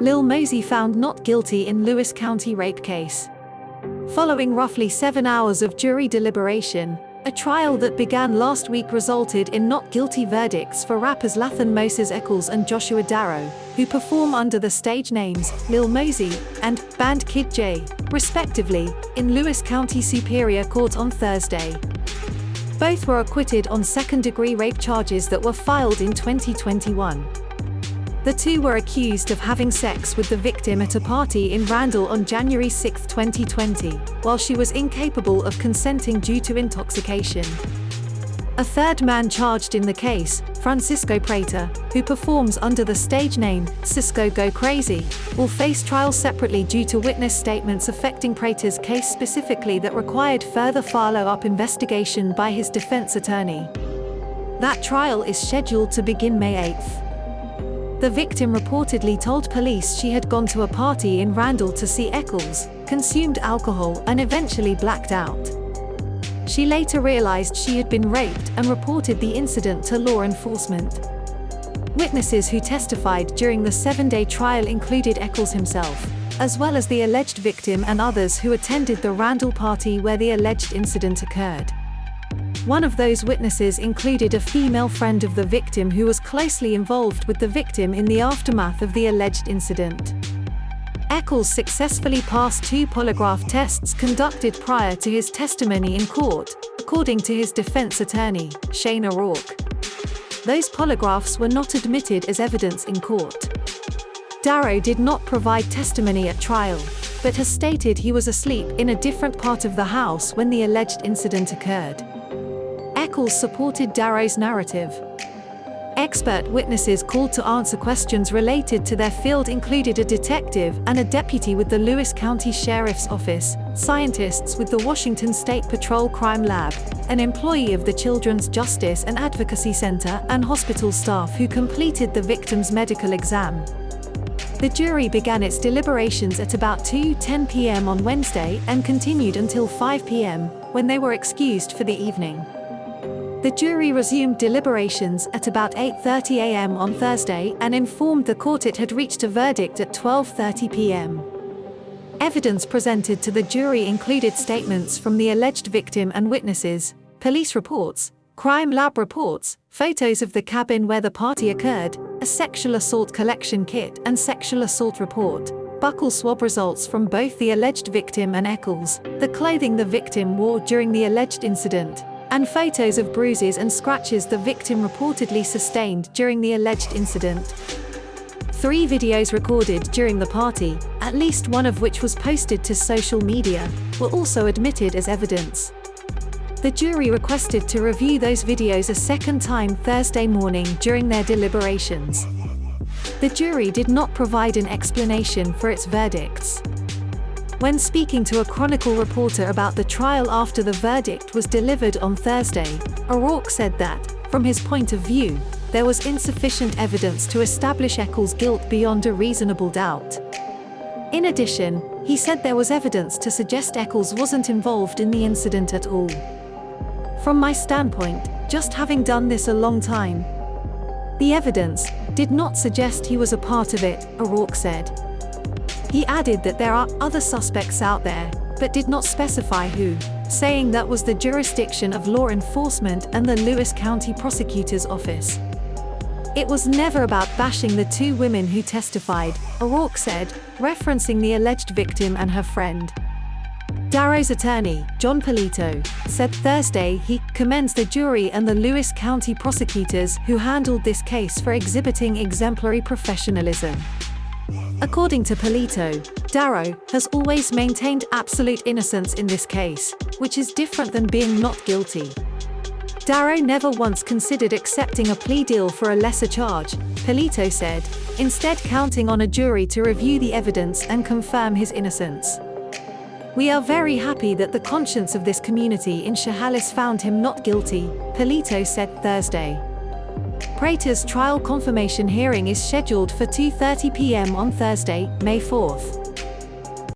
Lil Mosey found not guilty in Lewis County rape case. Following roughly 7 hours of jury deliberation, a trial that began last week resulted in not guilty verdicts for rappers Lil Mosey Eccles and Joshua Darrow, who perform under the stage names Lil Mosey and Band Kid J, respectively, in Lewis County Superior Court on Thursday. Both were acquitted on second-degree rape charges that were filed in 2021. The two were accused of having sex with the victim at a party in Randall on January 6, 2020, while she was incapable of consenting due to intoxication. A third man charged in the case, Francisco Prater, who performs under the stage name Cisco Go Crazy, will face trial separately due to witness statements affecting Prater's case specifically that required further follow-up investigation by his defense attorney. That trial is scheduled to begin May 8th. The victim reportedly told police she had gone to a party in Randall to see Eccles, consumed alcohol and eventually blacked out. She later realized she had been raped and reported the incident to law enforcement. Witnesses who testified during the 7-day trial included Eccles himself, as well as the alleged victim and others who attended the Randall party where the alleged incident occurred. One of those witnesses included a female friend of the victim who was closely involved with the victim in the aftermath of the alleged incident. Eccles successfully passed 2 polygraph tests conducted prior to his testimony in court, according to his defense attorney, Shane O'Rourke. Those polygraphs were not admitted as evidence in court. Darrow did not provide testimony at trial, but has stated he was asleep in a different part of the house when the alleged incident occurred. Eccles supported Darrow's narrative. Expert witnesses called to answer questions related to their field included a detective and a deputy with the Lewis County Sheriff's Office, scientists with the Washington State Patrol Crime Lab, an employee of the Children's Justice and Advocacy Center, and hospital staff who completed the victim's medical exam. The jury began its deliberations at about 2:10 p.m. on Wednesday and continued until 5 p.m., when they were excused for the evening. The jury resumed deliberations at about 8:30 a.m. on Thursday and informed the court it had reached a verdict at 12:30 p.m. Evidence presented to the jury included statements from the alleged victim and witnesses, police reports, crime lab reports, photos of the cabin where the party occurred, a sexual assault collection kit and sexual assault report, buccal swab results from both the alleged victim and Eccles, the clothing the victim wore during the alleged incident, and photos of bruises and scratches the victim reportedly sustained during the alleged incident. 3 videos recorded during the party, at least one of which was posted to social media, were also admitted as evidence. The jury requested to review those videos a second time Thursday morning during their deliberations. The jury did not provide an explanation for its verdicts. When speaking to a Chronicle reporter about the trial after the verdict was delivered on Thursday, O'Rourke said that, from his point of view, there was insufficient evidence to establish Eccles' guilt beyond a reasonable doubt. In addition, he said there was evidence to suggest Eccles wasn't involved in the incident at all. From my standpoint, just having done this a long time, the evidence did not suggest he was a part of it, O'Rourke said. He added that there are other suspects out there, but did not specify who, saying that was the jurisdiction of law enforcement and the Lewis County Prosecutor's Office. It was never about bashing the 2 women who testified, O'Rourke said, referencing the alleged victim and her friend. Darrow's attorney, John Polito, said Thursday he commends the jury and the Lewis County prosecutors who handled this case for exhibiting exemplary professionalism. According to Polito, Darrow has always maintained absolute innocence in this case, which is different than being not guilty. Darrow never once considered accepting a plea deal for a lesser charge, Polito said, instead counting on a jury to review the evidence and confirm his innocence. We are very happy that the conscience of this community in Chehalis found him not guilty, Polito said Thursday. Prater's trial confirmation hearing is scheduled for 2:30 p.m. on Thursday, May 4th.